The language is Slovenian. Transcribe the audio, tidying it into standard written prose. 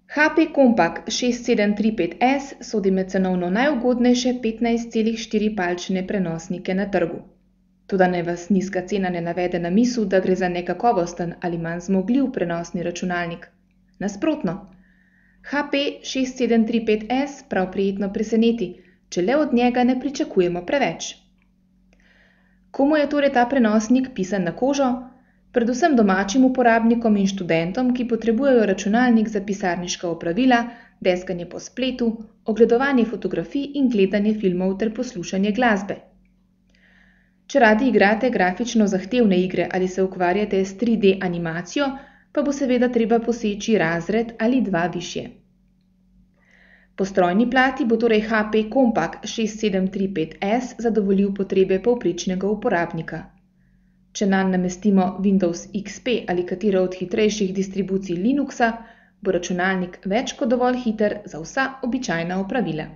HP Compaq 6735S sodi med cenovno najugodnejše 15,4-palčne prenosnike na trgu. Toda naj vas nizka cena ne navede na misel, da gre za nekakovosten ali manj zmogljiv prenosni računalnik. Nasprotno, HP 6735S prav prijetno preseneti, če le od njega ne pričakujemo preveč. Komu je torej ta prenosnik pisan na kožo? Predvsem domačim uporabnikom in študentom, ki potrebujejo računalnik za pisarniška opravila, deskanje po spletu, ogledovanje fotografij in gledanje filmov ter poslušanje glasbe. Če radi igrate grafično zahtevne igre ali se ukvarjate s 3D animacijo, pa bo seveda treba poseči razred ali dva višje. Po strojni plati bo torej HP Compaq 6735S zadovoljil potrebe povprečnega uporabnika. Če nanj namestimo Windows XP ali katero od hitrejših distribucij Linuxa, bo računalnik več kot dovolj hiter za vsa običajna opravila.